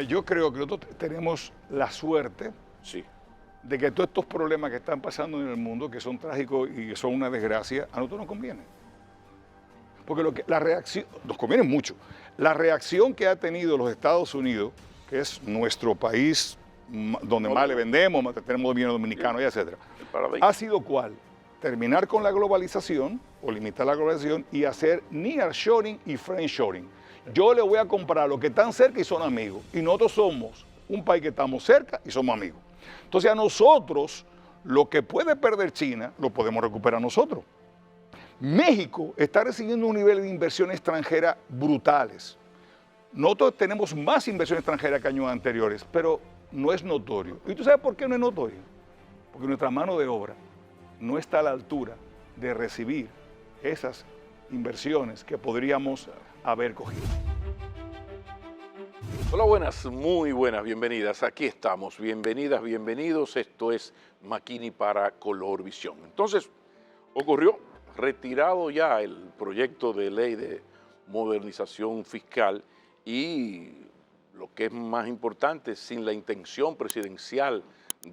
Yo creo que nosotros tenemos la suerte Sí, de que todos estos problemas que están pasando en el mundo, que son trágicos y que son una desgracia, a nosotros nos conviene. Porque la reacción, nos conviene mucho. La reacción que ha tenido los Estados Unidos, que es nuestro país donde más le vendemos, más tenemos dominio dominicano y etcétera, el paradigma. ha sido cuál? Terminar con la globalización o limitar la globalización y hacer nearshoring y friendshoring. Yo le voy a comprar a los que están cerca y son amigos. Y nosotros somos un país que estamos cerca y somos amigos. Entonces a nosotros, lo que puede perder China, lo podemos recuperar nosotros. México está recibiendo un nivel de inversión extranjera brutales. Nosotros tenemos más inversión extranjera que años anteriores, pero no es notorio. ¿Y tú sabes por qué no es notorio? Porque nuestra mano de obra no está a la altura de recibir esas inversiones que podríamos haber cogido. Hola, buenas, muy buenas, bienvenidas. Aquí estamos, bienvenidas, bienvenidos. Esto es Makini para Color Visión. Entonces, ocurrió, retirado ya el proyecto de ley de modernización fiscal y lo que es más importante, sin la intención presidencial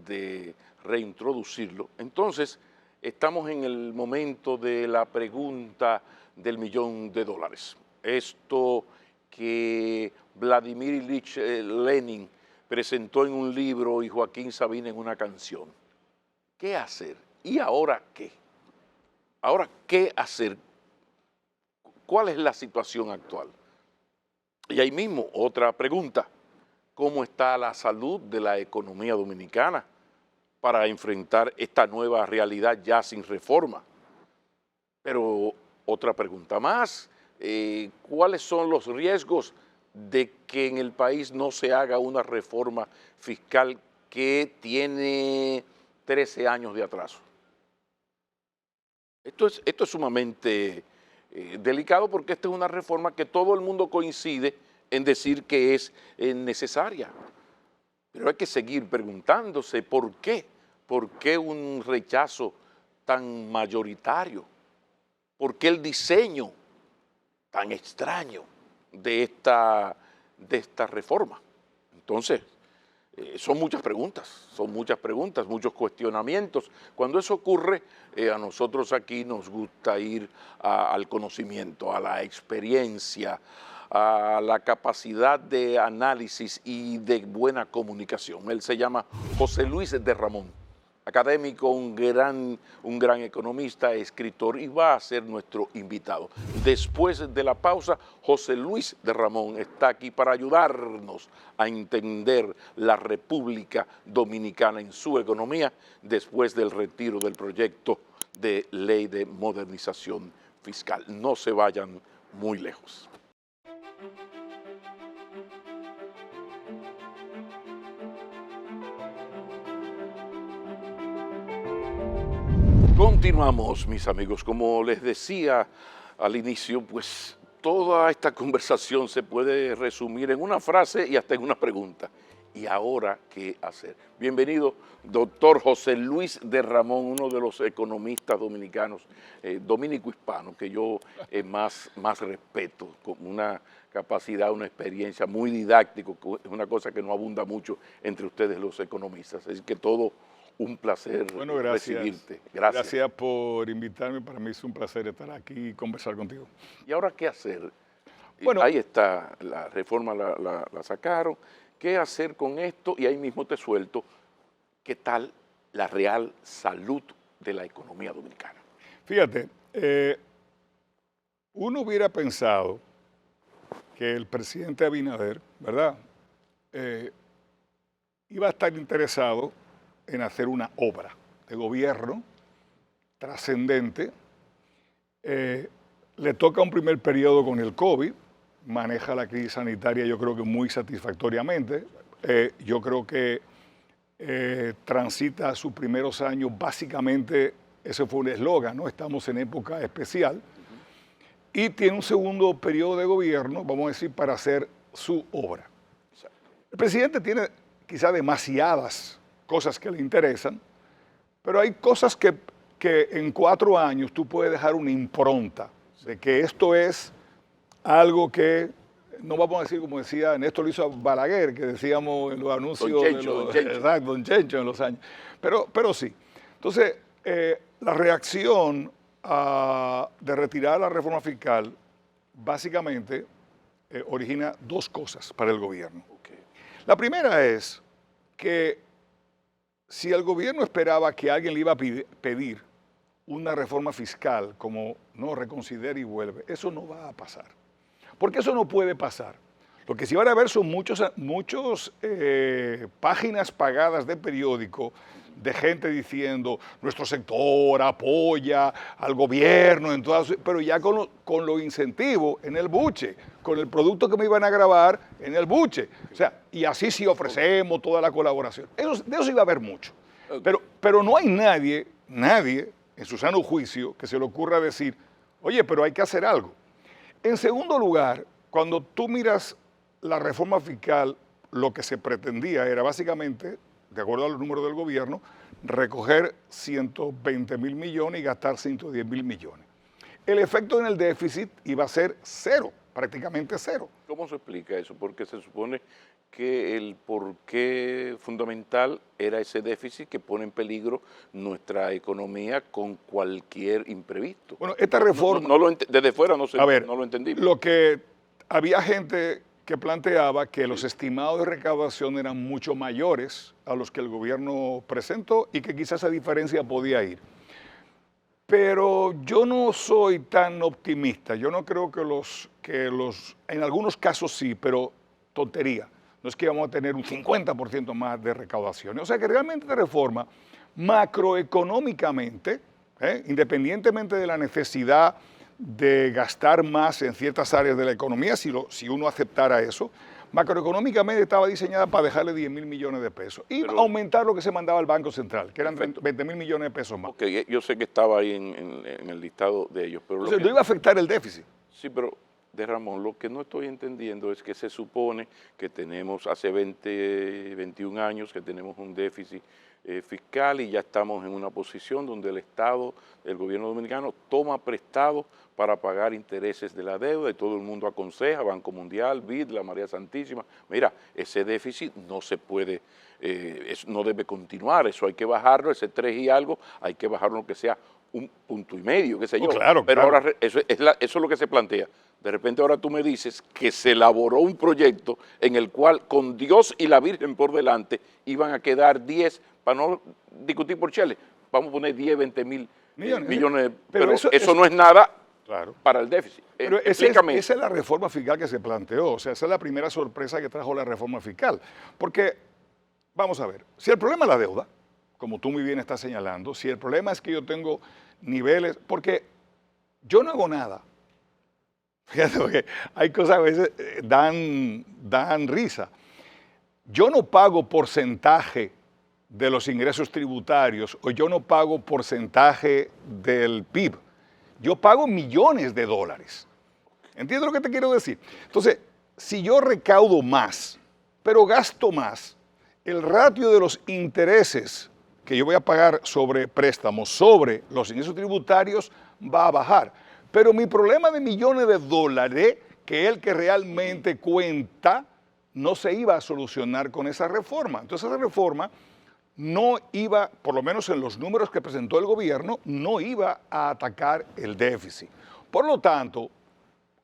de reintroducirlo. Entonces, estamos en el momento de la pregunta del $1.000.000. Esto que Vladimir Ilich Lenin presentó en un libro y Joaquín Sabina en una canción. ¿Qué hacer? ¿Y ahora qué? Ahora, ¿qué hacer? ¿Cuál es la situación actual? Y ahí mismo, otra pregunta. ¿Cómo está la salud de la economía dominicana para enfrentar esta nueva realidad ya sin reforma? Pero otra pregunta más. ¿Cuáles son los riesgos de que en el país no se haga una reforma fiscal que tiene 13 años de atraso? Esto es sumamente delicado porque esta es una reforma que todo el mundo coincide en decir que es necesaria. Pero hay que seguir preguntándose por qué. ¿Por qué un rechazo tan mayoritario? ¿Por qué el diseño tan extraño de esta reforma? Entonces, son muchas preguntas, muchos cuestionamientos. Cuando eso ocurre, a nosotros aquí nos gusta ir al conocimiento, a la experiencia, a la capacidad de análisis y de buena comunicación. Él se llama José Luis de Ramón, académico, un gran economista, escritor, y va a ser nuestro invitado. Después de la pausa, José Luis de Ramón está aquí para ayudarnos a entender la República Dominicana en su economía después del retiro del proyecto de ley de modernización fiscal. No se vayan muy lejos. Continuamos, mis amigos. Como les decía al inicio, pues toda esta conversación se puede resumir en una frase y hasta en una pregunta. ¿Y ahora qué hacer? Bienvenido, doctor José Luis de Ramón, uno de los economistas dominicanos, dominico-hispano, que yo más respeto, con una capacidad, una experiencia muy didáctico, que es una cosa que no abunda mucho entre ustedes los economistas. Es que todo un placer recibirte. Gracias. Gracias por invitarme. Para mí es un placer estar aquí y conversar contigo. ¿Y ahora qué hacer? Bueno, ahí está, la reforma la sacaron. ¿Qué hacer con esto? Y ahí mismo te suelto, ¿qué tal la real salud de la economía dominicana? fíjate, uno hubiera pensado que el presidente Abinader, ¿verdad?, iba a estar interesado en hacer una obra de gobierno trascendente. Le toca un primer periodo con el COVID, maneja la crisis sanitaria yo creo que muy satisfactoriamente. Yo creo que transita sus primeros años, básicamente ese fue un eslogan, ¿no? Estamos en época especial. Y tiene un segundo periodo de gobierno, vamos a decir, para hacer su obra. El presidente tiene quizá demasiadas cosas que le interesan, pero hay cosas que en 4 años tú puedes dejar una impronta de que esto es algo que no vamos a decir como decía Néstor Luis Balaguer, que decíamos en los anuncios Don Chencho. Exacto, Don Chencho en los años. Pero sí. Entonces, la reacción de retirar la reforma fiscal básicamente origina dos cosas para el gobierno. Okay. La primera es que si el gobierno esperaba que alguien le iba a pedir una reforma fiscal como no reconsidera y vuelve, eso no va a pasar. Porque eso no puede pasar. Lo que sí van a ver son muchos páginas pagadas de periódico de gente diciendo nuestro sector apoya al gobierno, en todas, pero ya con los incentivos en el buche, con el producto que me iban a grabar en el buche. O sea, y así sí ofrecemos toda la colaboración. De eso sí va a haber mucho. Pero no hay nadie en su sano juicio que se le ocurra decir, oye, pero hay que hacer algo. En segundo lugar, cuando tú miras la reforma fiscal, lo que se pretendía era básicamente, de acuerdo al número del gobierno, recoger 120.000 millones y gastar 110.000 millones. El efecto en el déficit iba a ser cero, prácticamente cero. ¿Cómo se explica eso? Porque se supone que el porqué fundamental era ese déficit que pone en peligro nuestra economía con cualquier imprevisto. Bueno, esta reforma... Desde fuera no lo entendimos. Lo que había gente que planteaba que los estimados de recaudación eran mucho mayores a los que el gobierno presentó y que quizás esa diferencia podía ir. Pero yo no soy tan optimista. Yo no creo que en algunos casos sí, pero tontería. No es que vamos a tener un 50% más de recaudación. O sea que realmente de reforma, macroeconómicamente, independientemente de la necesidad de gastar más en ciertas áreas de la economía, si uno aceptara eso, macroeconómicamente estaba diseñada para dejarle 10.000 millones de pesos y aumentar lo que se mandaba al Banco Central, que eran 20.000 millones de pesos más. Okay, yo sé que estaba ahí en el listado de ellos. Pero no iba a afectar el déficit. Sí, pero de Ramón, lo que no estoy entendiendo es que se supone que tenemos hace 21 años que tenemos un déficit fiscal y ya estamos en una posición donde el Estado, el gobierno dominicano, toma prestado para pagar intereses de la deuda y todo el mundo aconseja, Banco Mundial, BID, la María Santísima, mira, ese déficit no se puede, no debe continuar, eso hay que bajarlo, ese 3 y algo, hay que bajarlo lo que sea 1,5 puntos, qué sé yo. Claro, pero claro. Ahora eso es lo que se plantea. De repente ahora tú me dices que se elaboró un proyecto en el cual con Dios y la Virgen por delante iban a quedar 10, para no discutir por Chile, vamos a poner 10, 20.000 millones, pero eso no es nada para el déficit. Pero esa es la reforma fiscal que se planteó, o sea, esa es la primera sorpresa que trajo la reforma fiscal. Porque, vamos a ver, si el problema es la deuda, como tú muy bien estás señalando, si el problema es que yo tengo niveles, porque yo no hago nada. Fíjate, porque hay cosas a veces dan risa. Yo no pago porcentaje de los ingresos tributarios o yo no pago porcentaje del PIB. Yo pago millones de dólares. ¿Entiendes lo que te quiero decir? Entonces, si yo recaudo más, pero gasto más, el ratio de los intereses que yo voy a pagar sobre préstamos, sobre los ingresos tributarios, va a bajar. Pero mi problema de millones de dólares, que es el que realmente cuenta, no se iba a solucionar con esa reforma. Entonces esa reforma no iba, por lo menos en los números que presentó el gobierno, no iba a atacar el déficit. Por lo tanto,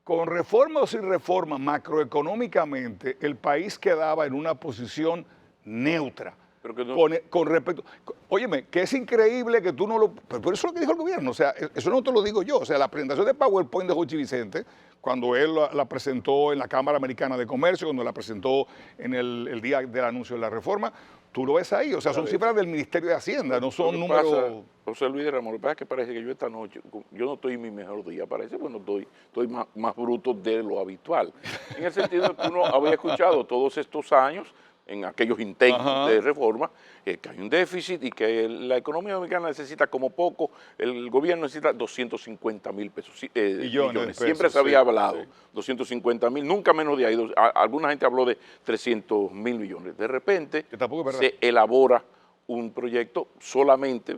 con reforma o sin reforma, macroeconómicamente, el país quedaba en una posición neutra. Pero que no, con respecto, óyeme, que es increíble que tú no lo, pero eso es lo que dijo el gobierno, o sea, eso no te lo digo yo, o sea, la presentación de PowerPoint de Jochi Vicente, cuando él la presentó en la Cámara Americana de Comercio, cuando la presentó en el día del anuncio de la reforma, tú lo ves ahí, o sea, son cifras del Ministerio de Hacienda, no son números... José Luis de Ramón, lo que pasa es que parece que yo esta noche, yo no estoy en mi mejor día, parece, bueno, estoy más bruto de lo habitual, en el sentido de que uno había escuchado todos estos años, en aquellos intentos de reforma, que hay un déficit y que la economía dominicana necesita como poco, el gobierno necesita 250.000 pesos, millones. Siempre se había hablado, 250.000, nunca menos de ahí. Alguna gente habló de 300.000 millones. De repente se elabora un proyecto solamente,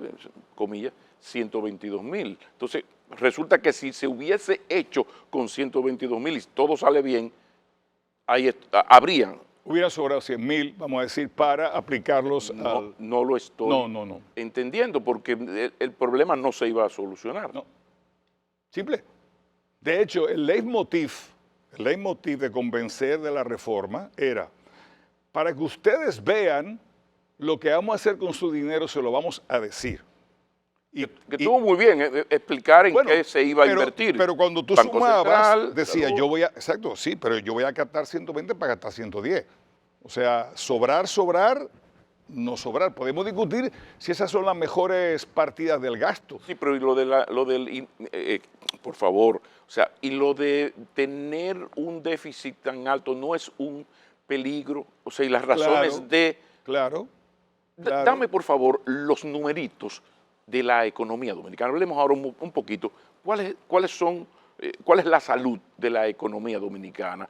comillas, 122.000. Entonces, resulta que si se hubiese hecho con 122.000 y todo sale bien, habrían. Hubiera sobrado 100.000, vamos a decir, para aplicarlos al... No lo estoy No. entendiendo, porque el problema no se iba a solucionar. No. Simple. De hecho, el leitmotiv de convencer de la reforma era, para que ustedes vean lo que vamos a hacer con su dinero, se lo vamos a decir. Que estuvo muy bien explicar en qué se iba a invertir. Pero cuando tú Banco sumabas, Central, decía, salud. exacto, sí, pero yo voy a captar 120 para gastar 110. O sea, sobrar, no sobrar. Podemos discutir si esas son las mejores partidas del gasto. Sí, pero y por favor, o sea, y lo de tener un déficit tan alto no es un peligro, o sea, y las razones Claro. Dame, por favor, los numeritos de la economía dominicana. Hablemos ahora un poquito. ¿Cuál es la salud de la economía dominicana?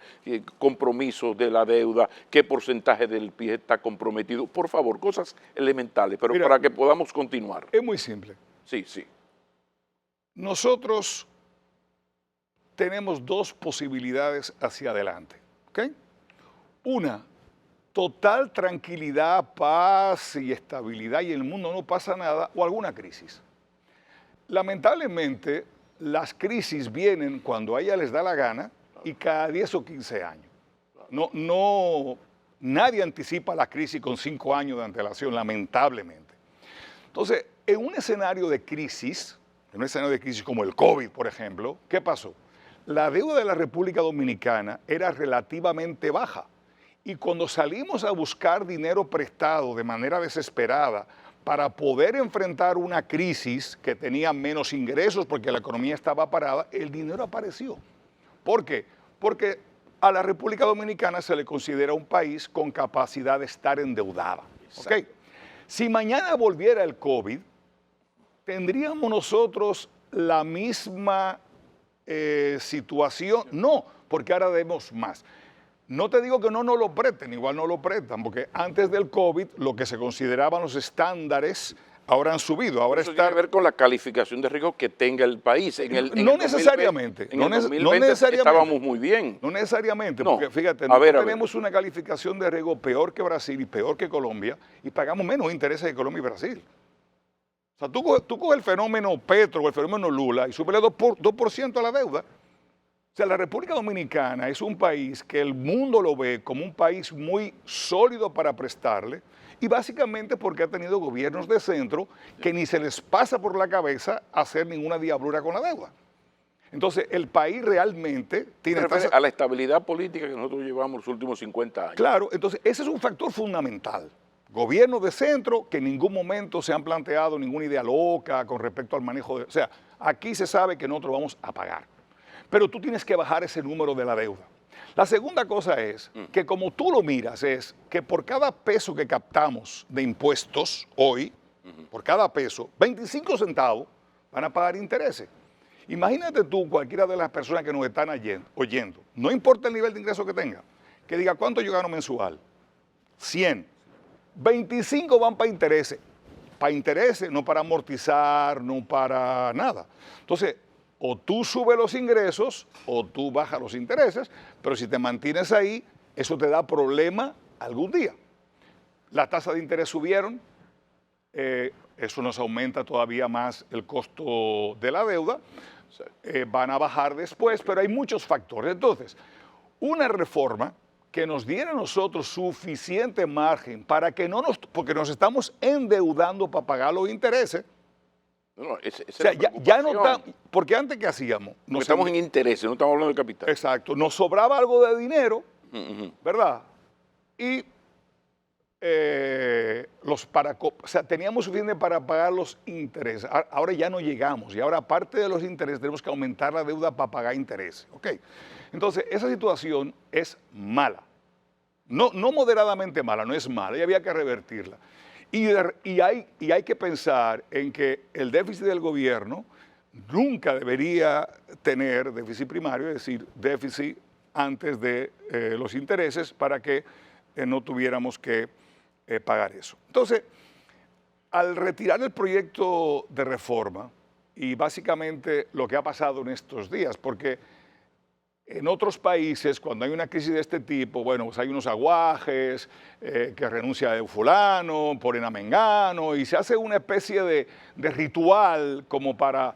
Compromisos de la deuda, qué porcentaje del PIB está comprometido. Por favor, cosas elementales, pero Mira, para que podamos continuar. Es muy simple. Sí. Nosotros tenemos dos posibilidades hacia adelante. ¿Ok? Una, total tranquilidad, paz y estabilidad y en el mundo no pasa nada o alguna crisis. Lamentablemente, las crisis vienen cuando a ella les da la gana y cada 10 o 15 años. Nadie anticipa la crisis con 5 años de antelación, lamentablemente. Entonces, en un escenario de crisis como el COVID, por ejemplo, ¿qué pasó? La deuda de la República Dominicana era relativamente baja. Y cuando salimos a buscar dinero prestado de manera desesperada para poder enfrentar una crisis que tenía menos ingresos porque la economía estaba parada, el dinero apareció. ¿Por qué? Porque a la República Dominicana se le considera un país con capacidad de estar endeudada. ¿Okay? Si mañana volviera el COVID, ¿tendríamos nosotros la misma situación? No, porque ahora debemos más. No te digo que no nos lo presten, igual no lo prestan, porque antes del COVID lo que se consideraban los estándares ahora han subido. Ahora eso tiene que ver con la calificación de riesgo que tenga el país. No necesariamente. En el 2020 estábamos muy bien. No necesariamente, No. porque fíjate, tenemos una calificación de riesgo peor que Brasil y peor que Colombia y pagamos menos intereses que Colombia y Brasil. O sea, tú coges el fenómeno Petro o el fenómeno Lula y súbele 2% a la deuda. O sea, la República Dominicana es un país que el mundo lo ve como un país muy sólido para prestarle y básicamente porque ha tenido gobiernos de centro que ni se les pasa por la cabeza hacer ninguna diablura con la deuda. Entonces, el país realmente tiene... Se refiere a la estabilidad política que nosotros llevamos los últimos 50 años. Claro, entonces ese es un factor fundamental. Gobiernos de centro que en ningún momento se han planteado ninguna idea loca con respecto al manejo de... O sea, aquí se sabe que nosotros vamos a pagar. Pero tú tienes que bajar ese número de la deuda. La segunda cosa es que como tú lo miras, es que por cada peso que captamos de impuestos hoy, por cada peso, 25 centavos van a pagar intereses. Imagínate tú, cualquiera de las personas que nos están oyendo, no importa el nivel de ingreso que tenga, que diga cuánto yo gano mensual, 100, 25 van para intereses, no para amortizar, no para nada. Entonces, o tú subes los ingresos o tú bajas los intereses, pero si te mantienes ahí, eso te da problema algún día. Las tasas de interés subieron, eso nos aumenta todavía más el costo de la deuda, van a bajar después, pero hay muchos factores. Entonces, una reforma que nos diera a nosotros suficiente margen para que porque nos estamos endeudando para pagar los intereses. No, o sea, ya no está, porque antes ¿qué hacíamos? Estamos en intereses, no estamos hablando de capital. Exacto, nos sobraba algo de dinero, ¿verdad? Y teníamos suficiente para pagar los intereses. Ahora ya no llegamos y ahora aparte de los intereses tenemos que aumentar la deuda para pagar intereses. ¿Ok? Entonces, esa situación es mala. No moderadamente mala, no es mala y había que revertirla. Y hay que pensar en que el déficit del gobierno nunca debería tener déficit primario, es decir, déficit antes de los intereses para que no tuviéramos que pagar eso. Entonces, al retirar el proyecto de reforma y básicamente lo que ha pasado en estos días, porque En otros países, cuando hay una crisis de este tipo, bueno, pues hay unos aguajes, que renuncia a fulano, ponen a mengano, y se hace una especie de ritual como para,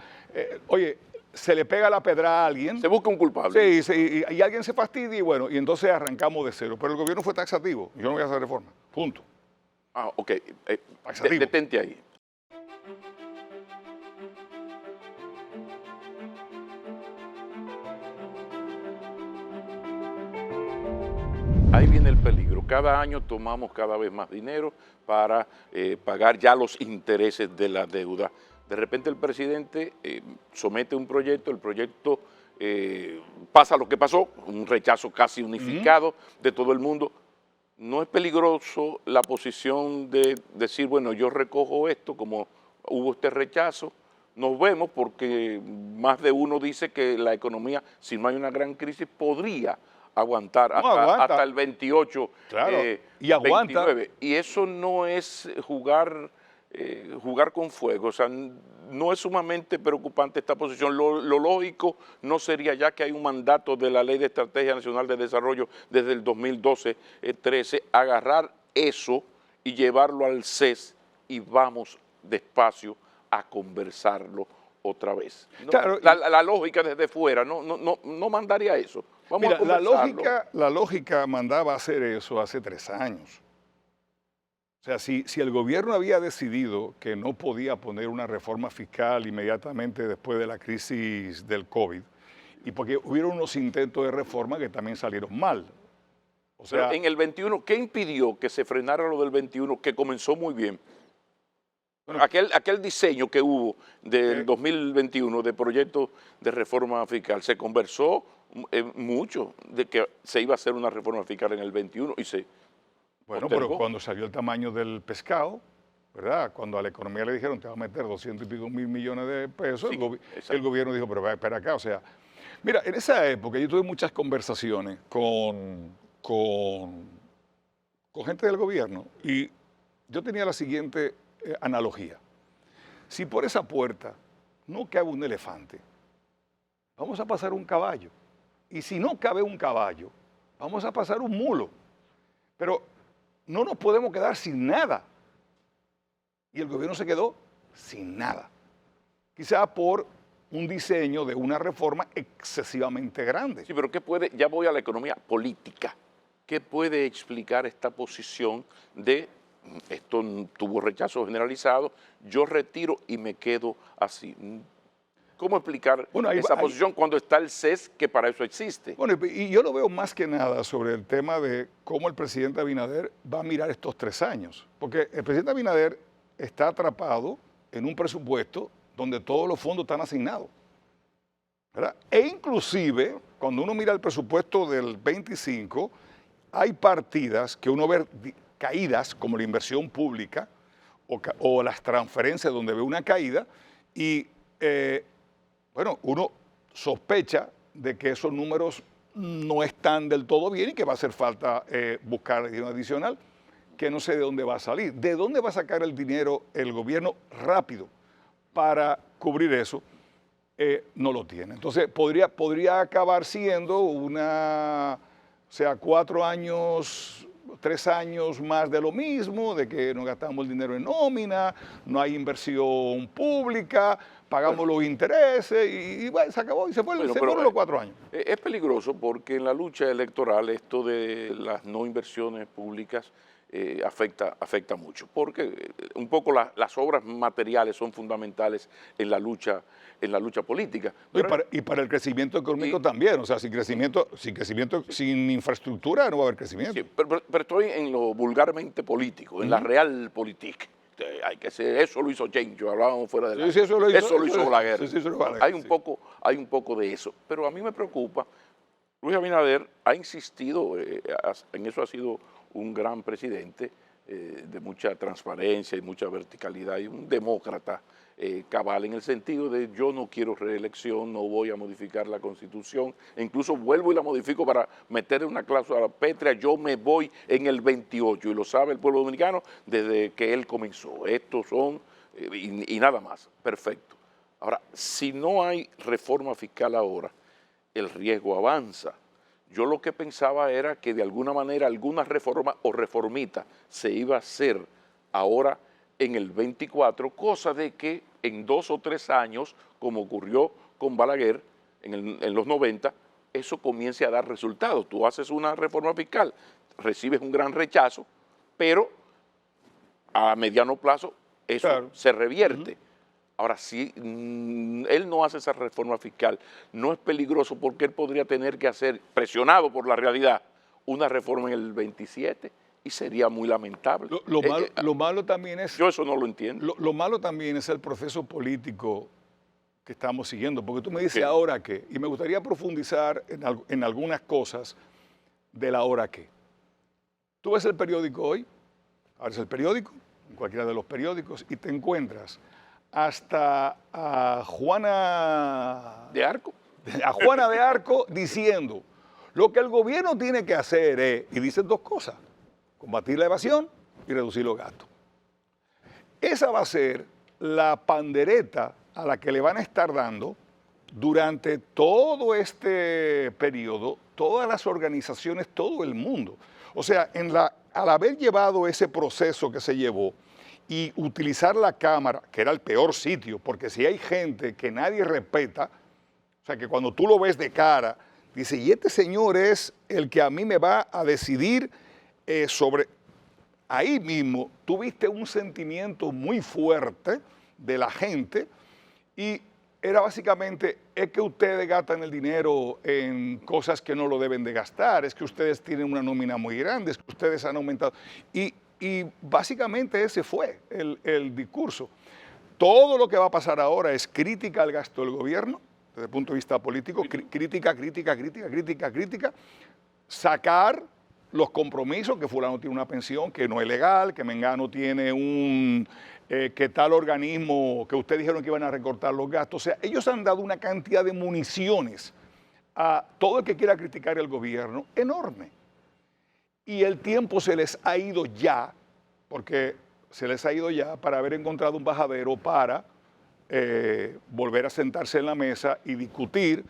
oye, se le pega la pedra a alguien. Se busca un culpable. Sí, sí, y alguien se fastidia y bueno, y entonces arrancamos de cero. Pero el gobierno fue taxativo, yo no voy a hacer reforma, punto. Ah, ok. Taxativo. Detente ahí. Ahí viene el peligro. Cada año tomamos cada vez más dinero para pagar ya los intereses de la deuda. De repente el presidente somete un proyecto, el proyecto pasa lo que pasó, un rechazo casi unificado de todo el mundo. ¿No es peligroso la posición de decir, bueno, yo recojo esto, como hubo este rechazo, nos vemos, porque más de uno dice que la economía, si no hay una gran crisis, podría aguantar hasta el 28, claro, y aguanta. 29. Y eso no es jugar con fuego, o sea, no es sumamente preocupante esta posición. Lo lógico no sería, ya que hay un mandato de la Ley de Estrategia Nacional de Desarrollo desde el 2012-13, agarrar eso y llevarlo al CES y vamos despacio a conversarlo otra vez. ¿No? Claro, la lógica desde fuera no mandaría eso. Vamos mira, a conversarlo. la lógica mandaba hacer eso hace 3 años. O sea, si el gobierno había decidido que no podía poner una reforma fiscal inmediatamente después de la crisis del COVID, y porque hubieron unos intentos de reforma que también salieron mal. O sea, pero en el 21, ¿qué impidió que se frenara lo del 21, que comenzó muy bien? Bueno, aquel diseño que hubo del 2021 de proyecto de reforma fiscal, se conversó mucho de que se iba a hacer una reforma fiscal en el 21 y se bueno, postergó. pero cuando salió el tamaño del pescado, ¿verdad? Cuando a la economía le dijeron, te va a meter 200 y pico mil millones de pesos, Sí, el gobierno dijo, pero espera acá, o sea, mira, en esa época yo tuve muchas conversaciones con gente del gobierno y yo tenía la siguiente analogía. Si por esa puerta no cabe un elefante, vamos a pasar un caballo. Y si no cabe un caballo, vamos a pasar un mulo. Pero no nos podemos quedar sin nada. Y el gobierno se quedó sin nada. Quizá por un diseño de una reforma excesivamente grande. Sí, pero ¿qué puede? Ya voy a la economía política. ¿Qué puede explicar esta posición de esto tuvo rechazo generalizado, yo retiro y me quedo así? ¿Cómo explicar esa posición cuando está el CES, que para eso existe? Bueno, y yo lo veo más que nada sobre el tema de cómo el presidente Abinader va a mirar estos 3 años. Porque el presidente Abinader está atrapado en un presupuesto donde todos los fondos están asignados, ¿verdad? E inclusive, cuando uno mira el presupuesto del 25, hay partidas que uno ve caídas, como la inversión pública o las transferencias donde ve una caída, y bueno, uno sospecha de que esos números no están del todo bien y que va a hacer falta buscar dinero adicional, que no sé de dónde va a salir. ¿De dónde va a sacar el dinero el gobierno rápido para cubrir eso? No lo tiene. Entonces, podría acabar siendo una, o sea, 4 años, 3 años más de lo mismo, de que nos gastamos el dinero en nómina, no hay inversión pública, pagamos los intereses y bueno, se acabó y se fueron los 4 años. Es peligroso porque en la lucha electoral esto de las no inversiones públicas afecta mucho, porque un poco las obras materiales son fundamentales en la lucha política. Y para el crecimiento económico también, o sea, sin infraestructura no va a haber crecimiento. Sí, pero estoy en lo vulgarmente político, en la realpolitik. Hay que ser, eso lo hizo Chencho, hablábamos fuera de la sí, eso lo hizo Balaguer. Sí, hay un poco de eso, pero a mí me preocupa. Luis Abinader ha insistido, en eso ha sido un gran presidente, de mucha transparencia y mucha verticalidad, y un demócrata cabal, en el sentido de yo no quiero reelección, no voy a modificar la Constitución, e incluso vuelvo y la modifico para meter una cláusula pétrea, yo me voy en el 28, y lo sabe el pueblo dominicano desde que él comenzó. Estos son, y nada más, perfecto. Ahora, si no hay reforma fiscal ahora, el riesgo avanza. Yo lo que pensaba era que de alguna manera alguna reforma o reformita se iba a hacer ahora en el 24, cosa de que en 2 o 3 años, como ocurrió con Balaguer en los 90, eso comience a dar resultados. Tú haces una reforma fiscal, recibes un gran rechazo, pero a mediano plazo eso se revierte. Ahora, si él no hace esa reforma fiscal, no es peligroso porque él podría tener que hacer, presionado por la realidad, una reforma en el 27 y sería muy lamentable. Lo malo también es... Yo eso no lo entiendo. Lo malo también es el proceso político que estamos siguiendo, porque tú me dices ahora qué, y me gustaría profundizar en algunas cosas del ahora qué. Tú ves el periódico hoy, abres el periódico, en cualquiera de los periódicos, y te encuentras hasta a Juana de Arco. A Juana de Arco diciendo, lo que el gobierno tiene que hacer es, y dicen 2 cosas, combatir la evasión y reducir los gastos. Esa va a ser la pandereta a la que le van a estar dando durante todo este periodo, todas las organizaciones, todo el mundo. O sea, al haber llevado ese proceso que se llevó, y utilizar la Cámara, que era el peor sitio, porque si hay gente que nadie respeta, o sea, que cuando tú lo ves de cara, dice, y este señor es el que a mí me va a decidir sobre... Ahí mismo tuviste un sentimiento muy fuerte de la gente y era básicamente, es que ustedes gastan el dinero en cosas que no lo deben de gastar, es que ustedes tienen una nómina muy grande, es que ustedes han aumentado... Y básicamente ese fue el discurso. Todo lo que va a pasar ahora es crítica al gasto del gobierno, desde el punto de vista político, crítica, sacar los compromisos, que fulano tiene una pensión que no es legal, que Mengano tiene que tal organismo, que ustedes dijeron que iban a recortar los gastos. O sea, ellos han dado una cantidad de municiones a todo el que quiera criticar el gobierno enorme. Y el tiempo se les ha ido ya, porque se les ha ido ya para haber encontrado un bajadero para volver a sentarse en la mesa y discutir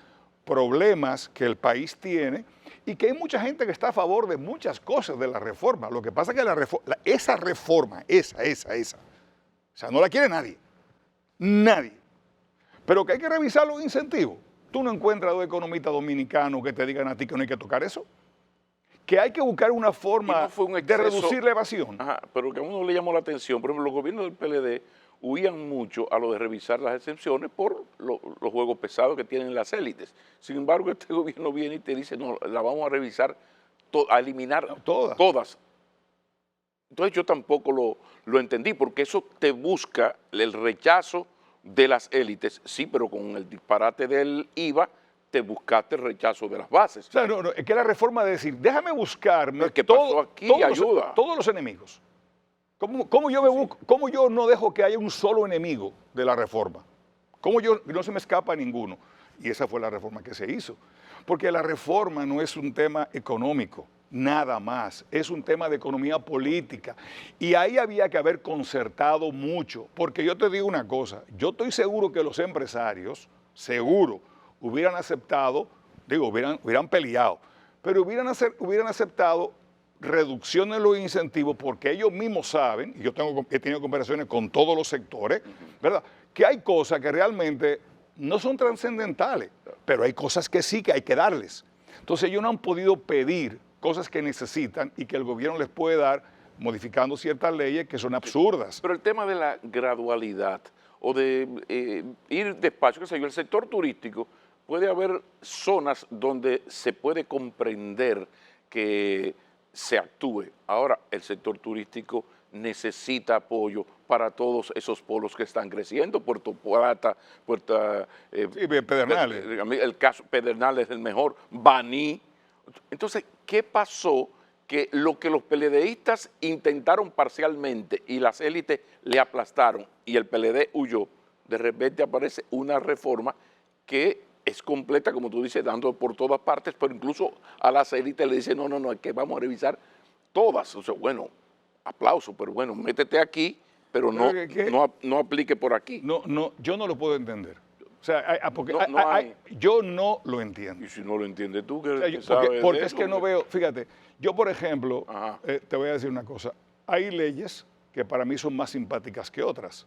problemas que el país tiene y que hay mucha gente que está a favor de muchas cosas de la reforma. Lo que pasa es que esa reforma, o sea, no la quiere nadie. Pero que hay que revisar los incentivos. Tú no encuentras 2 economistas dominicanos que te digan a ti que no hay que tocar eso. Que hay que buscar una forma de reducir la evasión. Ajá, pero que a uno le llamó la atención. Por ejemplo, los gobiernos del PLD huían mucho a lo de revisar las exenciones por los juegos pesados que tienen las élites. Sin embargo, este gobierno viene y te dice, no, la vamos a revisar, a eliminar todas. Entonces yo tampoco lo entendí, porque eso te busca el rechazo de las élites, sí, pero con el disparate del IVA, te buscaste el rechazo de las bases. O sea, no, es que la reforma de decir, déjame buscarme ¿Qué pasó aquí? Ayuda. Todos los enemigos. ¿Cómo yo no dejo que haya un solo enemigo de la reforma? ¿Cómo no se me escapa ninguno? Y esa fue la reforma que se hizo. Porque la reforma no es un tema económico, nada más. Es un tema de economía política. Y ahí había que haber concertado mucho. Porque yo te digo una cosa, yo estoy seguro que los empresarios, seguro, hubieran aceptado, hubieran peleado, pero hubieran aceptado reducción en los incentivos porque ellos mismos saben, y he tenido conversaciones con todos los sectores, ¿verdad?, que hay cosas que realmente no son trascendentales, pero hay cosas que sí que hay que darles. Entonces ellos no han podido pedir cosas que necesitan y que el gobierno les puede dar modificando ciertas leyes que son absurdas. Pero el tema de la gradualidad o de ir despacio, qué sé yo, el sector turístico, puede haber zonas donde se puede comprender que se actúe. Ahora, el sector turístico necesita apoyo para todos esos polos que están creciendo, Puerto Plata, Pedernales. El caso Pedernales es el mejor, Baní. Entonces, ¿qué pasó? Que lo que los PLDistas intentaron parcialmente y las élites le aplastaron y el PLD huyó, de repente aparece una reforma que es completa, como tú dices, dando por todas partes, pero incluso a las élites le dicen, no, es que vamos a revisar todas. O sea, bueno, aplauso, pero bueno, métete aquí, pero no aplique por aquí. No, yo no lo puedo entender. O sea, porque No hay. yo no lo entiendo. Y si no lo entiendes tú, ¿qué O sea, sabes porque de es eso, que no hombre? veo, fíjate, yo por ejemplo, Ajá. te voy a decir una cosa, hay leyes que para mí son más simpáticas que otras,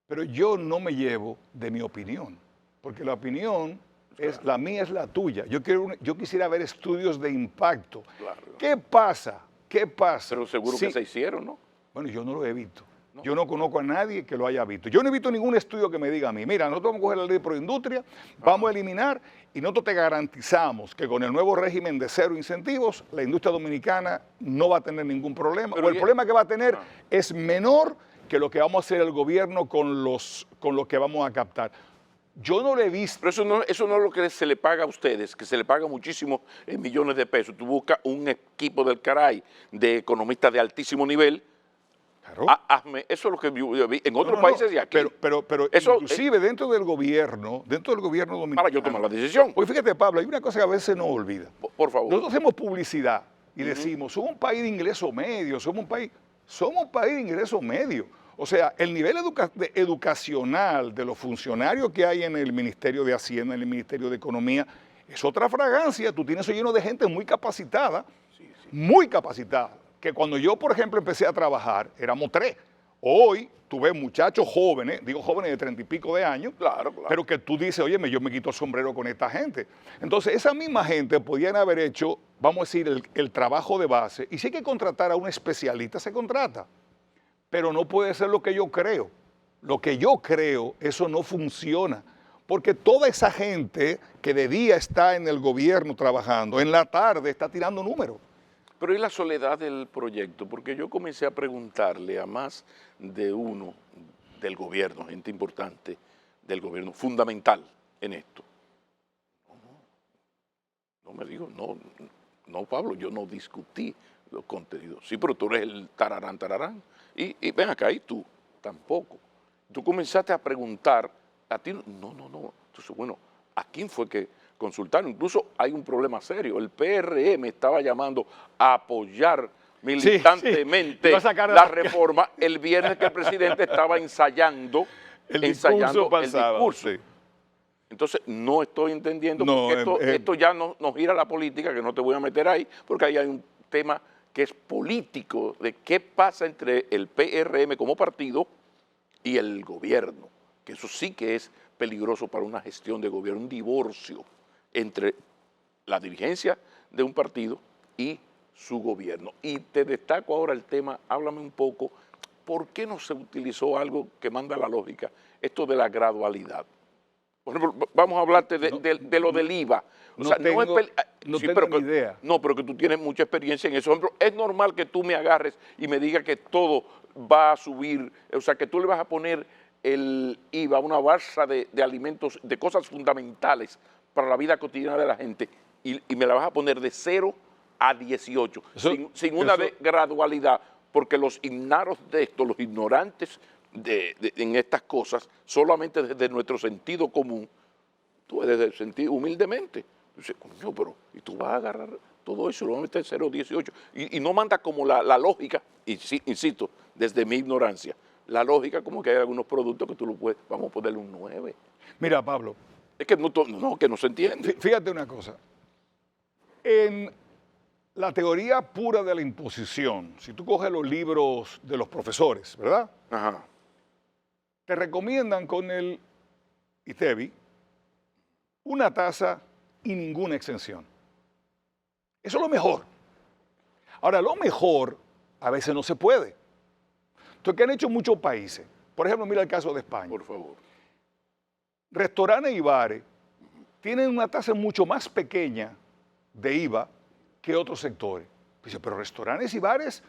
pero yo no me llevo de mi opinión, porque la opinión es la mía, es la tuya. Yo quisiera ver estudios de impacto. Claro. ¿Qué pasa? ¿Qué pasa? Pero seguro si- que se hicieron, ¿no? Bueno, yo no lo he visto. No. Yo no conozco a nadie que lo haya visto. Yo no he visto ningún estudio que me diga a mí, mira, nosotros vamos a coger la ley de proindustria, vamos a eliminar y nosotros te garantizamos que con el nuevo régimen de cero incentivos, la industria dominicana no va a tener ningún problema. Pero O el problema que va a tener Ah. es menor que lo que vamos a hacer el gobierno con lo que vamos a captar. Yo no lo he visto. Pero eso no es lo que se le paga a ustedes, que se le paga muchísimos millones de pesos. Tú buscas un equipo del caray de economistas de altísimo nivel. Claro. Hazme, eso es lo que yo vi en otros No, no, países no, y aquí. Pero Eso, inclusive dentro del gobierno dominicano. para yo tomar la decisión. Porque fíjate, Pablo, hay una cosa que a veces se nos olvida. Por favor. Nosotros hacemos publicidad y decimos, somos un país de ingreso medio, somos un país de ingreso medio. O sea, el nivel educacional de los funcionarios que hay en el Ministerio de Hacienda, en el Ministerio de Economía, es otra fragancia. Tú tienes eso lleno de gente muy capacitada, que cuando yo, por ejemplo, empecé a trabajar, éramos 3. Hoy tú ves muchachos jóvenes, digo jóvenes de 30 y pico de años, Claro. pero que tú dices, oye, yo me quito el sombrero con esta gente. Entonces, esa misma gente podían haber hecho, vamos a decir, el trabajo de base. Y si hay que contratar a un especialista, se contrata. Pero no puede ser lo que yo creo. Lo que yo creo, eso no funciona. Porque toda esa gente que de día está en el gobierno trabajando, en la tarde está tirando números. Pero ¿y la soledad del proyecto? Porque yo comencé a preguntarle a más de uno del gobierno, gente importante del gobierno, fundamental en esto. No me digo, no, Pablo, yo no discutí los contenidos. Sí, pero tú eres el tararán. Y ven acá, y tú tampoco. Tú comenzaste a preguntar, a ti, no. Entonces, bueno, ¿a quién fue que consultaron? Incluso hay un problema serio. El PRM estaba llamando a apoyar militantemente la reforma el viernes que el presidente estaba ensayando el discurso. Sí. Entonces, no estoy entendiendo, porque esto ya nos gira a la política, que no te voy a meter ahí, porque ahí hay un tema que es político, de qué pasa entre el PRM como partido y el gobierno, que eso sí que es peligroso para una gestión de gobierno, un divorcio entre la dirigencia de un partido y su gobierno. Y te destaco ahora el tema, háblame un poco, ¿por qué no se utilizó algo que manda la lógica, esto de la gradualidad? Por ejemplo, vamos a hablarte de lo del IVA. O sea, tengo ni idea. No, pero que tú tienes mucha experiencia en eso. Por ejemplo, es normal que tú me agarres y me digas que todo va a subir, o sea, que tú le vas a poner el IVA a una bolsa de alimentos, de cosas fundamentales para la vida cotidiana de la gente, y me la vas a poner de 0 a 18, sin una gradualidad, porque los ignaros de esto, los ignorantes en estas cosas, solamente desde nuestro sentido común, tú desde el sentido humildemente, dices, coño, pero, y tú vas a agarrar todo eso, lo vas a meter 0 a 18, y no manda como la lógica, y sí, insisto, desde mi ignorancia, la lógica como que hay algunos productos que tú lo puedes, vamos a ponerle un 9. Mira, Pablo. Es que que no se entiende. Fíjate una cosa. En la teoría pura de la imposición, si tú coges los libros de los profesores, ¿verdad? Ajá. Te recomiendan con el ITEVI una tasa y ninguna exención. Eso es lo mejor. Ahora, lo mejor a veces no se puede. Entonces, ¿qué han hecho muchos países? Por ejemplo, mira el caso de España. Por favor. Restaurantes y bares tienen una tasa mucho más pequeña de IVA que otros sectores. Dice, pero restaurantes y bares,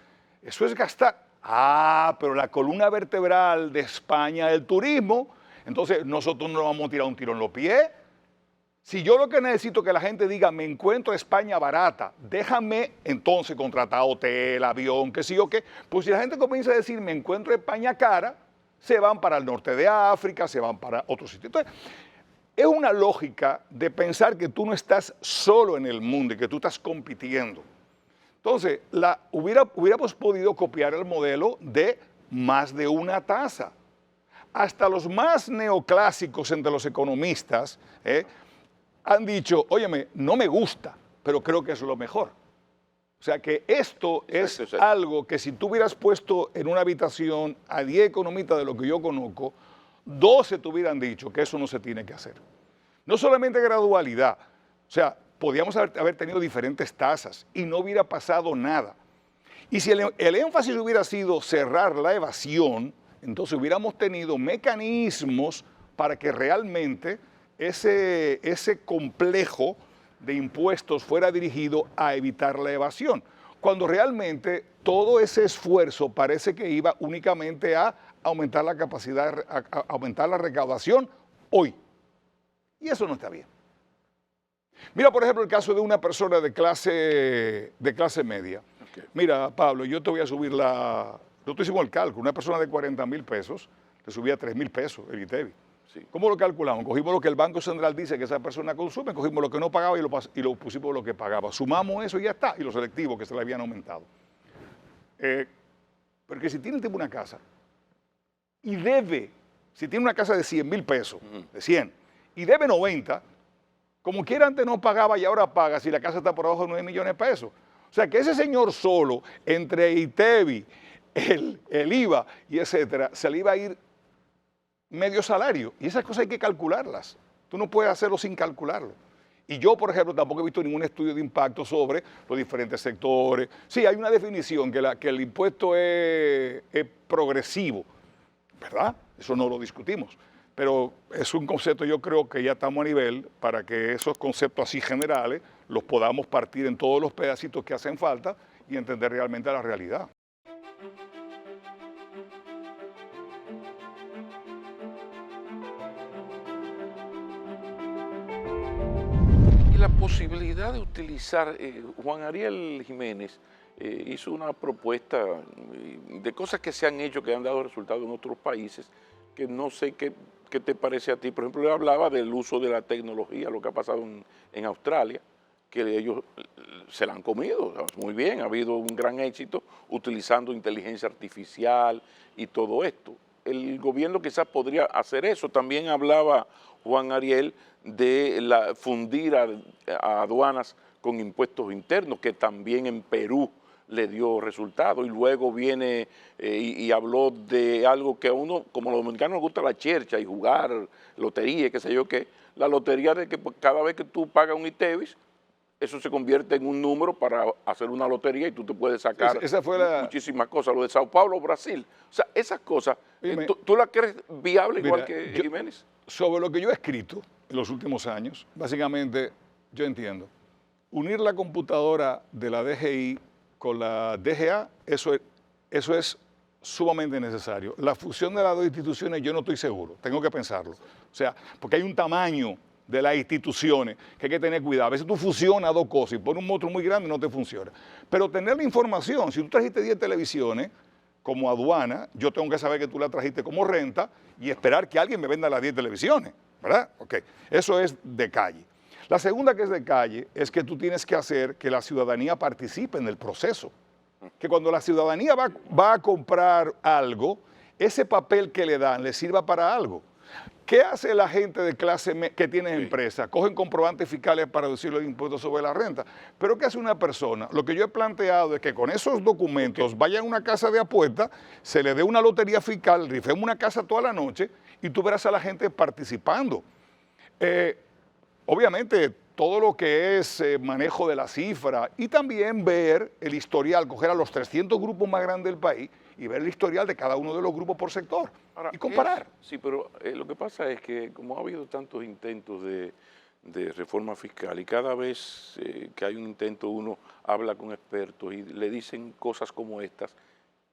eso es gastar. Ah, pero la columna vertebral de España es el turismo, entonces nosotros no vamos a tirar un tiro en los pies. Si yo lo que necesito es que la gente diga, me encuentro España barata, déjame entonces contratar hotel, avión, qué sé yo qué. Pues si la gente comienza a decir, me encuentro España cara, se van para el norte de África, se van para otros sitios. Entonces, es una lógica de pensar que tú no estás solo en el mundo y que tú estás compitiendo. Entonces, hubiéramos podido copiar el modelo de más de una tasa. hasta los más neoclásicos entre los economistas han dicho, óyeme, no me gusta, pero creo que es lo mejor. O sea que esto es algo que si tú hubieras puesto en una habitación a 10 economistas de lo que yo conozco, 12 te hubieran dicho que eso no se tiene que hacer. No solamente gradualidad, o sea, podíamos haber tenido diferentes tasas y no hubiera pasado nada. Y si el énfasis hubiera sido cerrar la evasión, entonces hubiéramos tenido mecanismos para que realmente ese complejo de impuestos fuera dirigido a evitar la evasión, cuando realmente todo ese esfuerzo parece que iba únicamente a aumentar la capacidad, a aumentar la recaudación hoy. Y eso no está bien. Mira, por ejemplo, el caso de una persona de clase media. Okay. Mira, Pablo, yo te voy a subir nosotros hicimos el cálculo, una persona de 40,000 pesos le subía 3,000 pesos el ITEVI. Sí. ¿Cómo lo calculamos? Cogimos lo que el Banco Central dice que esa persona consume, cogimos lo que no pagaba y lo pusimos lo que pagaba. Sumamos eso y ya está, y los selectivos que se le habían aumentado. Porque si tiene tipo una casa y debe, si tiene una casa de 100,000 pesos, de 100, y debe 90, como quiera antes no pagaba y ahora paga si la casa está por abajo de 9 millones de pesos. O sea que ese señor solo, entre ITEVI, el IVA y etcétera, se le iba a ir medio salario. Y esas cosas hay que calcularlas. Tú no puedes hacerlo sin calcularlo. Y yo, por ejemplo, tampoco he visto ningún estudio de impacto sobre los diferentes sectores. Sí, hay una definición que el impuesto es progresivo, ¿verdad? Eso no lo discutimos. Pero es un concepto, yo creo que ya estamos a nivel para que esos conceptos así generales los podamos partir en todos los pedacitos que hacen falta y entender realmente la realidad. La posibilidad de utilizar, Juan Ariel Jiménez hizo una propuesta de cosas que se han hecho, que han dado resultados en otros países, que no sé qué te parece a ti. Por ejemplo, él hablaba del uso de la tecnología, lo que ha pasado en Australia, que ellos se la han comido muy bien, ha habido un gran éxito utilizando inteligencia artificial y todo esto. El gobierno quizás podría hacer eso. También hablaba Juan Ariel de fundir a aduanas con impuestos internos, que también en Perú le dio resultado, y luego viene y habló de algo que a uno, como los dominicanos, nos gusta la chercha y jugar lotería, qué sé yo qué, la lotería de que cada vez que tú pagas un ITEVIS, eso se convierte en un número para hacer una lotería y tú te puedes sacar muchísimas cosas. Lo de Sao Paulo, Brasil. O sea, esas cosas, ¿tú las crees viable igual que Jiménez? Sobre lo que yo he escrito en los últimos años, básicamente yo entiendo, unir la computadora de la DGI con la DGA, eso es sumamente necesario. La fusión de las dos instituciones yo no estoy seguro, tengo que pensarlo. O sea, porque hay un tamaño de las instituciones que hay que tener cuidado. A veces tú fusionas dos cosas y pones un monstruo muy grande y no te funciona. Pero tener la información, si tú trajiste 10 televisiones como aduana, yo tengo que saber que tú la trajiste como renta y esperar que alguien me venda las 10 televisiones, ¿verdad? Ok, eso es de calle. La segunda, que es de calle, es que tú tienes que hacer que la ciudadanía participe en el proceso. Que cuando la ciudadanía va a comprar algo, ese papel que le dan le sirva para algo. ¿Qué hace la gente de clase que tiene empresa? Cogen comprobantes fiscales para reducir los impuestos sobre la renta. Pero ¿qué hace una persona? Lo que yo he planteado es que con esos documentos vayan a una casa de apuestas, se le dé una lotería fiscal, rifemos una casa toda la noche y tú verás a la gente participando. Obviamente, todo lo que es manejo de la cifra y también ver el historial, coger a los 300 grupos más grandes del país y ver el historial de cada uno de los grupos por sector. Ahora, y comparar. Sí, pero lo que pasa es que como ha habido tantos intentos de reforma fiscal y cada vez que hay un intento uno habla con expertos y le dicen cosas como estas,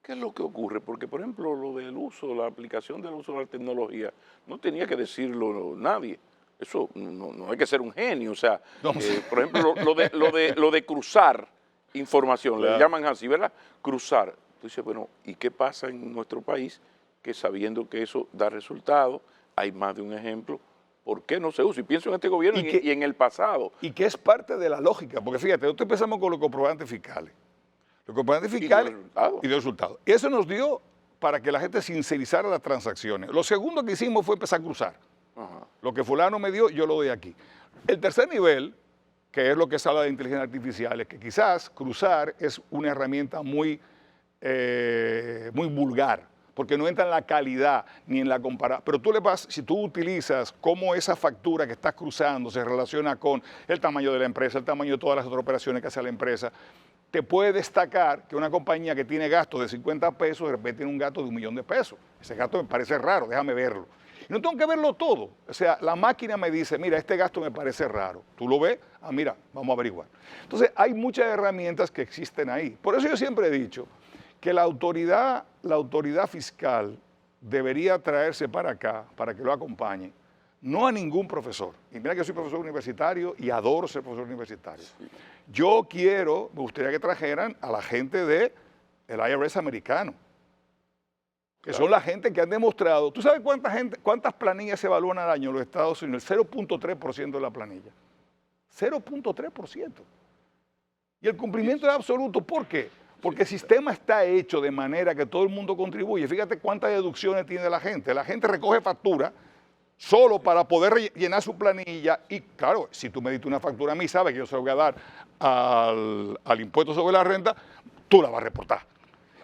¿qué es lo que ocurre? Porque, por ejemplo, lo del uso, la aplicación del uso de la tecnología, no tenía que decirlo nadie. Eso no hay que ser un genio. O sea, no, por ejemplo, lo de cruzar información, claro, le llaman así, ¿verdad? Cruzar. Tú dices, bueno, ¿y qué pasa en nuestro país? Que sabiendo que eso da resultados, hay más de un ejemplo, ¿por qué no se usa? Y pienso en este gobierno y en el pasado. Y que es parte de la lógica, porque fíjate, nosotros empezamos con los comprobantes fiscales. Los comprobantes fiscales y de resultados. Y eso nos dio para que la gente sincerizara las transacciones. Lo segundo que hicimos fue empezar a cruzar. Ajá. Lo que fulano me dio, yo lo doy aquí. El tercer nivel, que es lo que se habla de inteligencia artificial, es que quizás cruzar es una herramienta muy vulgar, porque no entra en la calidad ni en la comparación. Pero tú le vas, si tú utilizas cómo esa factura que estás cruzando se relaciona con el tamaño de la empresa, el tamaño de todas las otras operaciones que hace la empresa, te puede destacar que una compañía que tiene gastos de 50 pesos de repente tiene un gasto de 1 millón de pesos. Ese gasto me parece raro, déjame verlo. Y no tengo que verlo todo. O sea, la máquina me dice, mira, este gasto me parece raro. Tú lo ves, mira, vamos a averiguar. Entonces, hay muchas herramientas que existen ahí. Por eso yo siempre he dicho que la autoridad fiscal debería traerse para acá, para que lo acompañe, no a ningún profesor. Y mira que yo soy profesor universitario y adoro ser profesor universitario. Me gustaría que trajeran a la gente del IRS americano, que son la gente que han demostrado. ¿Tú sabes cuántas planillas se evalúan al año en los Estados Unidos? El 0.3% de la planilla. 0.3%. Y el cumplimiento es absoluto. ¿Por qué? Porque el sistema está hecho de manera que todo el mundo contribuye. Fíjate cuántas deducciones tiene la gente. La gente recoge factura solo para poder llenar su planilla. Y claro, si tú me diste una factura a mí, sabes que yo se lo voy a dar al impuesto sobre la renta, tú la vas a reportar.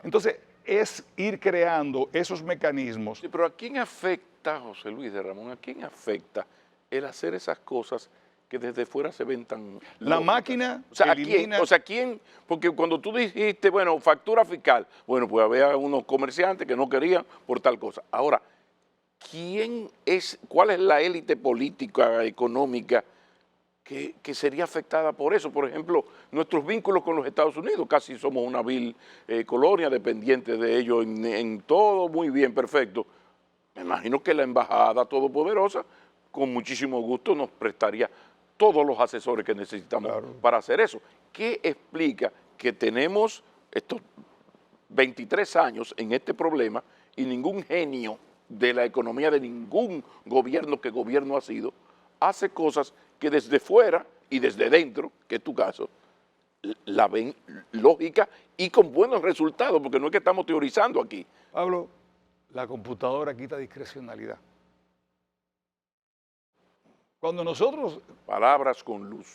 Entonces, es ir creando esos mecanismos. Sí, pero ¿a quién afecta, José Luis de Ramón, a quién afecta el hacer esas cosas que desde fuera se ven tan La lógicas? máquina O sea, elimina... ¿quién? Porque cuando tú dijiste, bueno, factura fiscal, bueno, pues había unos comerciantes que no querían por tal cosa. Ahora, cuál es la élite política, económica que sería afectada por eso? Por ejemplo, nuestros vínculos con los Estados Unidos, casi somos una vil colonia, dependiente de ellos en todo, muy bien, perfecto. Me imagino que la embajada todopoderosa, con muchísimo gusto, nos prestaría todos los asesores que necesitamos para hacer eso. ¿Qué explica que tenemos estos 23 años en este problema y ningún genio de la economía de ningún gobierno que gobierno ha sido hace cosas que desde fuera y desde dentro, que es tu caso, la ven lógica y con buenos resultados, porque no es que estamos teorizando aquí? Pablo, la computadora quita discrecionalidad. Cuando nosotros... Palabras con luz.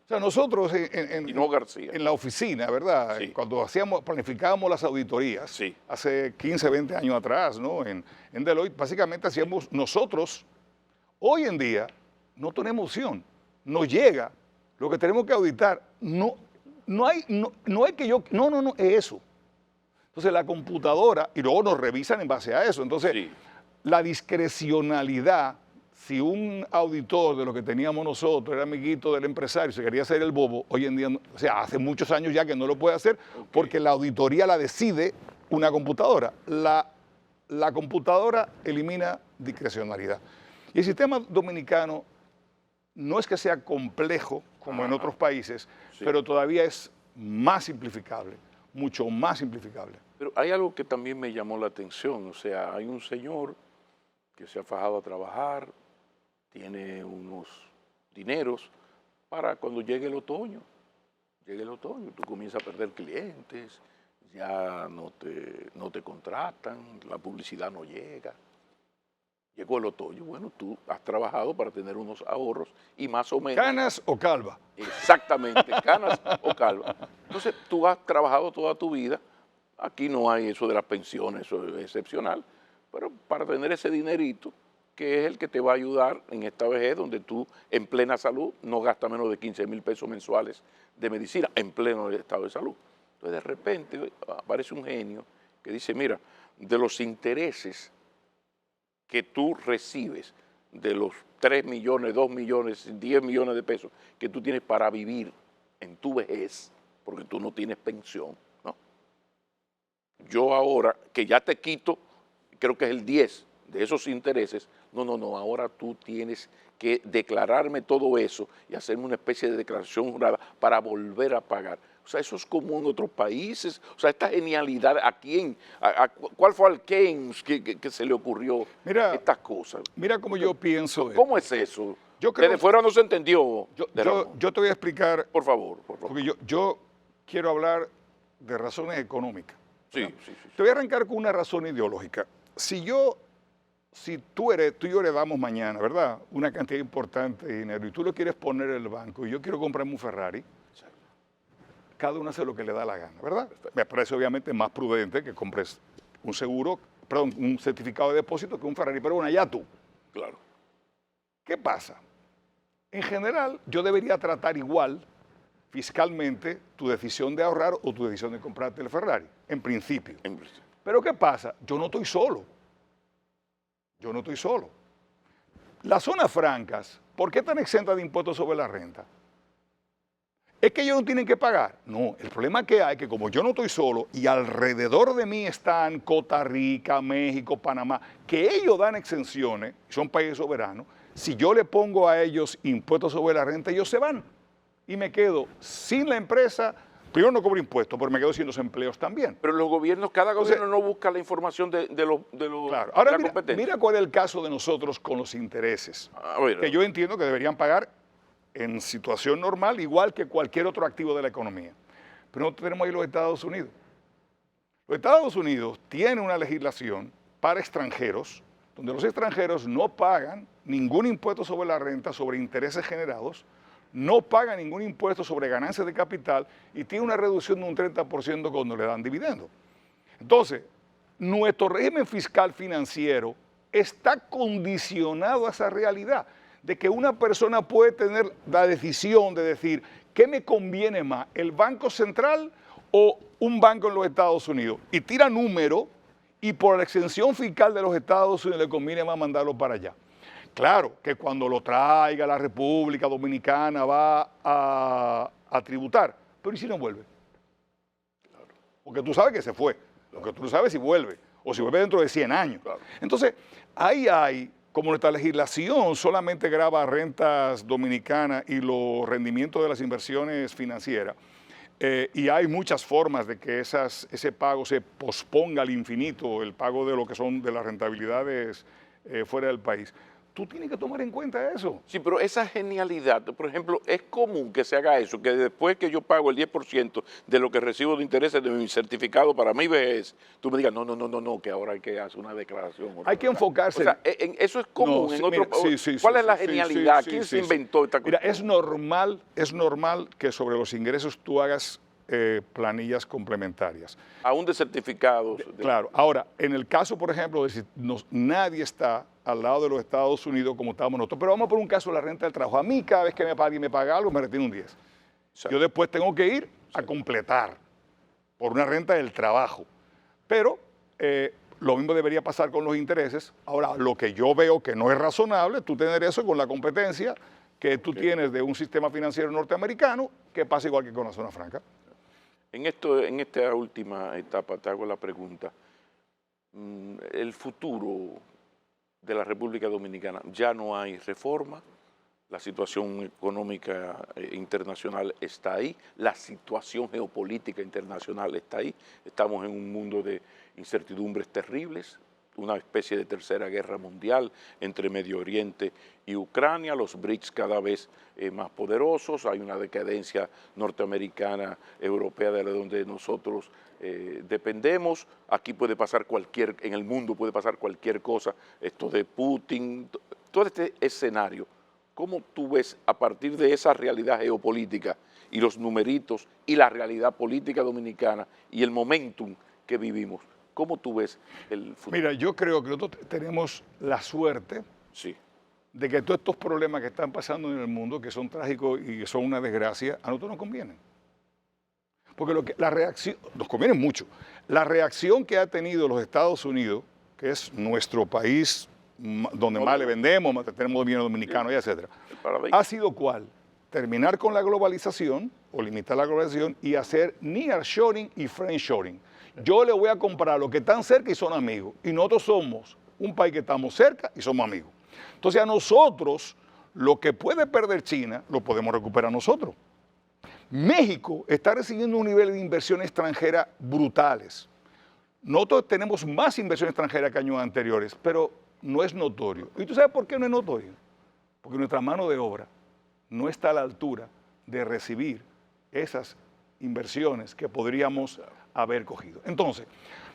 O sea, nosotros Y no García. en la oficina, ¿verdad? Sí. Cuando planificábamos las auditorías, Sí. hace 15, 20 años atrás, ¿no? En Deloitte, básicamente hacíamos nosotros, hoy en día, no tenemos opción, nos llega lo que tenemos que auditar, no es que yo, no, es eso. Entonces la computadora, y luego nos revisan en base a eso, entonces Sí. la discrecionalidad, si un auditor de lo que teníamos nosotros era amiguito del empresario, se quería hacer el bobo, hoy en día, o sea, hace muchos años ya que no lo puede hacer, porque la auditoría la decide una computadora. La computadora elimina discrecionalidad. Y el sistema dominicano no es que sea complejo como en otros países, Sí. pero todavía es más simplificable, mucho más simplificable. Pero hay algo que también me llamó la atención, o sea, hay un señor que se ha fajado a trabajar, tiene unos dineros para cuando llegue el otoño. Tú comienzas a perder clientes, ya no te contratan, la publicidad no llega. Llegó el otoño, bueno, tú has trabajado para tener unos ahorros y más o menos... ¿Canas o calva? Exactamente, canas o calva. Entonces, tú has trabajado toda tu vida, aquí no hay eso de las pensiones, eso es excepcional, pero para tener ese dinerito, que es el que te va a ayudar en esta vejez, donde tú en plena salud no gastas menos de 15,000 pesos mensuales de medicina, en pleno estado de salud. Entonces, de repente, aparece un genio que dice, mira, de los intereses que tú recibes de los 3 millones, 2 millones, 10 millones de pesos que tú tienes para vivir en tu vejez, porque tú no tienes pensión, ¿no? Yo ahora, que ya te quito, creo que es el 10 de esos intereses, no, ahora tú tienes que declararme todo eso y hacerme una especie de declaración jurada para volver a pagar. O sea, eso es común en otros países. O sea, esta genialidad, ¿a quién? ¿Cuál fue al Keynes que se le ocurrió estas cosas? Mira cómo yo pienso. ¿Cómo es eso? Yo creo, desde fuera no se entendió. Yo te voy a explicar. Por favor. Porque yo quiero hablar de razones económicas. Sí, ¿verdad? sí, sí. Te voy a arrancar con una razón ideológica. Si tú y yo heredamos mañana, ¿verdad? Una cantidad importante de dinero y tú lo quieres poner en el banco y yo quiero comprarme un Ferrari, cada uno hace lo que le da la gana, ¿verdad? Me parece obviamente más prudente que compres un seguro, perdón, un certificado de depósito que un Ferrari, pero bueno, ya tú. Claro. ¿Qué pasa? En general, yo debería tratar igual fiscalmente tu decisión de ahorrar o tu decisión de comprarte el Ferrari, en principio. Pero ¿qué pasa? Yo no estoy solo. Yo no estoy solo. Las zonas francas, ¿por qué están exentas de impuestos sobre la renta? ¿Es que ellos no tienen que pagar? No, el problema que hay es que como yo no estoy solo y alrededor de mí están Costa Rica, México, Panamá, que ellos dan exenciones, son países soberanos, si yo le pongo a ellos impuestos sobre la renta, ellos se van y me quedo sin la empresa. Primero no cobro impuestos, pero me quedo sin los empleos también. Pero los gobiernos, cada Entonces, gobierno no busca la información de claro. de Ahora la mira, competencia. mira cuál es el caso de nosotros con los intereses, A ver, que yo entiendo que deberían pagar en situación normal, igual que cualquier otro activo de la economía. Pero no tenemos ahí los Estados Unidos. Los Estados Unidos tienen una legislación para extranjeros, donde los extranjeros no pagan ningún impuesto sobre la renta, sobre intereses generados, no pagan ningún impuesto sobre ganancias de capital y tiene una reducción de un 30% cuando le dan dividendos. Entonces, nuestro régimen fiscal financiero está condicionado a esa realidad de que una persona puede tener la decisión de decir, ¿qué me conviene más, el Banco Central o un banco en los Estados Unidos? Y tira número y por la exención fiscal de los Estados Unidos le conviene más mandarlo para allá. Claro que cuando lo traiga la República Dominicana va a tributar, pero ¿y si no vuelve? Porque tú sabes que se fue, lo que tú no sabes si vuelve, o si vuelve dentro de 100 años. Entonces, ahí hay, como nuestra legislación solamente grava rentas dominicanas y los rendimientos de las inversiones financieras, y hay muchas formas de que ese pago se posponga al infinito, el pago de lo que son de las rentabilidades fuera del país. Tú tienes que tomar en cuenta eso. sí, pero esa genialidad, por ejemplo, es común que se haga eso, que después que yo pago el 10% de lo que recibo de intereses de mi certificado para mi vejez, tú me digas, no, que ahora hay que hacer una declaración. Hay que enfocarse. O sea, eso es común No, en otro mira, ¿Cuál es la genialidad? ¿Quién se inventó esta Mira, cuestión? es normal que sobre los ingresos tú hagas planillas complementarias. Aún de certificados. Claro. Ahora, en el caso, por ejemplo, de si nadie está al lado de los Estados Unidos como estábamos nosotros, pero vamos por un caso de la renta del trabajo. A mí cada vez que me paga algo me retiene un 10. Yo después tengo que ir a completar por una renta del trabajo. Pero lo mismo debería pasar con los intereses. Ahora, lo que yo veo que no es razonable, tú tener eso con la competencia que tú tienes de un sistema financiero norteamericano que pasa igual que con la zona franca. En esta última etapa te hago la pregunta. El futuro de la República Dominicana, ya no hay reforma, la situación económica internacional está ahí, la situación geopolítica internacional está ahí, estamos en un mundo de incertidumbres terribles, una especie de tercera guerra mundial entre Medio Oriente y Ucrania, los BRICS cada vez más poderosos, hay una decadencia norteamericana, europea, de donde nosotros dependemos, aquí puede pasar en el mundo puede pasar cualquier cosa, esto de Putin, todo este escenario. ¿Cómo tú ves a partir de esa realidad geopolítica y los numeritos y la realidad política dominicana y el momentum que vivimos? ¿Cómo tú ves el futuro? Mira, yo creo que nosotros tenemos la suerte de que todos estos problemas que están pasando en el mundo, que son trágicos y que son una desgracia, a nosotros nos convienen. Porque la reacción, nos conviene mucho. La reacción que ha tenido los Estados Unidos, que es nuestro país donde más le vendemos, tenemos bienes dominicanos, y etcétera, ha sido ¿cuál? Terminar con la globalización o limitar la globalización y hacer nearshoring y friendshoring. Yo le voy a comprar a los que están cerca y son amigos. Y nosotros somos un país que estamos cerca y somos amigos. Entonces a nosotros, lo que puede perder China, lo podemos recuperar nosotros. México está recibiendo un nivel de inversión extranjera brutales. Nosotros tenemos más inversión extranjera que años anteriores, pero no es notorio. ¿Y tú sabes por qué no es notorio? Porque nuestra mano de obra no está a la altura de recibir esas inversiones que podríamos haber cogido. Entonces,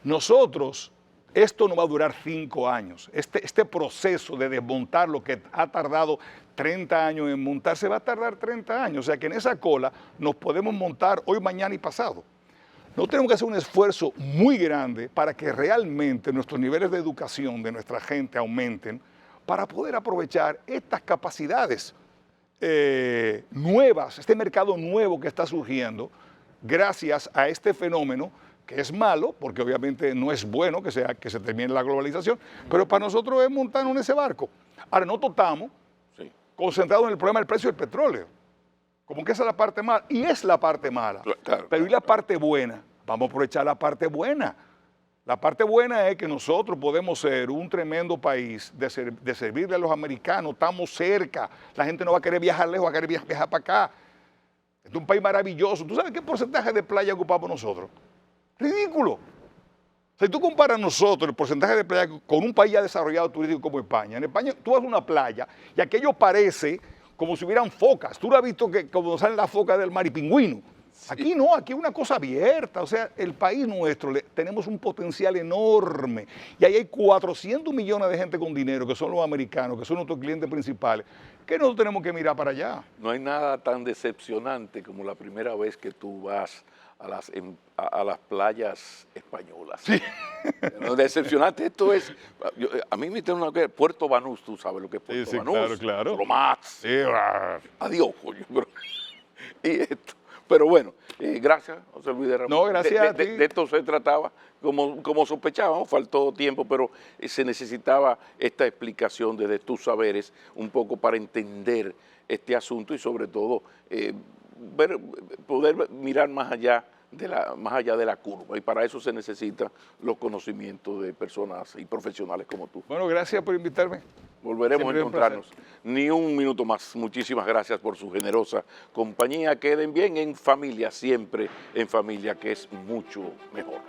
nosotros, esto no va a durar 5 años. Este proceso de desmontar lo que ha tardado 30 años en montarse va a tardar 30 años. O sea que en esa cola nos podemos montar hoy, mañana y pasado. No tenemos que hacer un esfuerzo muy grande para que realmente nuestros niveles de educación de nuestra gente aumenten para poder aprovechar estas capacidades nuevas, este mercado nuevo que está surgiendo gracias a este fenómeno que es malo, porque obviamente no es bueno que se termine la globalización, pero para nosotros es montarnos en ese barco. Ahora, nosotros estamos concentrados en el problema del precio del petróleo, como que esa es la parte mala, y es la parte mala, pero ¿y la parte buena? Vamos a aprovechar la parte buena. La parte buena es que nosotros podemos ser un tremendo país de servirle a los americanos, estamos cerca, la gente no va a querer viajar lejos, va a querer viajar para acá. Este es un país maravilloso. ¿Tú sabes qué porcentaje de playa ocupamos nosotros? Ridículo. Si tú comparas nosotros el porcentaje de playa con un país ya desarrollado turístico como España, en España tú vas a una playa y aquello parece como si hubieran focas. Tú lo has visto que como salen las focas del mar y pingüinos. Sí. Aquí no, aquí es una cosa abierta. O sea, el país nuestro, tenemos un potencial enorme. Y ahí hay 400 millones de gente con dinero, que son los americanos, que son nuestros clientes principales, que nosotros tenemos que mirar para allá. No hay nada tan decepcionante como la primera vez que tú vas a las playas españolas. Sí. No, decepcionante, esto es, a mí me tiene una Puerto Banús, tú sabes lo que es Puerto Banús. Claro, claro. Lo más. Sí, adiós, coño. Y esto. Pero bueno, gracias, José Luis de Ramón. No, gracias a ti. De esto se trataba, como sospechábamos, faltó tiempo, pero se necesitaba esta explicación desde tus saberes, un poco para entender este asunto y sobre todo poder mirar más allá de la curva. Y para eso se necesitan los conocimientos de personas y profesionales como tú. Bueno, gracias por invitarme. Volveremos a encontrarnos. Ni un minuto más. Muchísimas gracias por su generosa compañía. Queden bien en familia, siempre en familia, que es mucho mejor.